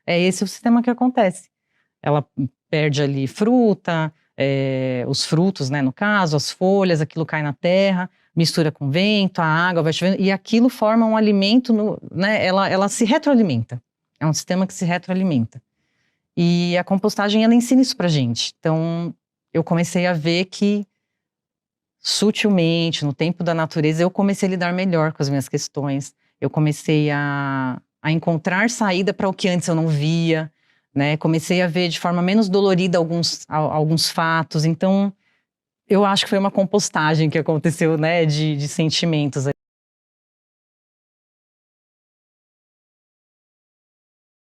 é esse o sistema que acontece. Ela perde ali fruta, os frutos, né, no caso, as folhas, aquilo cai na terra, mistura com vento, a água vai chovendo, e aquilo forma um alimento, né, ela se retroalimenta. É um sistema que se retroalimenta. E a compostagem, ela ensina isso pra gente. Então, eu comecei a ver que, sutilmente, no tempo da natureza, eu comecei a lidar melhor com as minhas questões. Eu comecei a encontrar saída para o que antes eu não via, né? Comecei a ver de forma menos dolorida alguns fatos. Então, eu acho que foi uma compostagem que aconteceu, né? De sentimentos.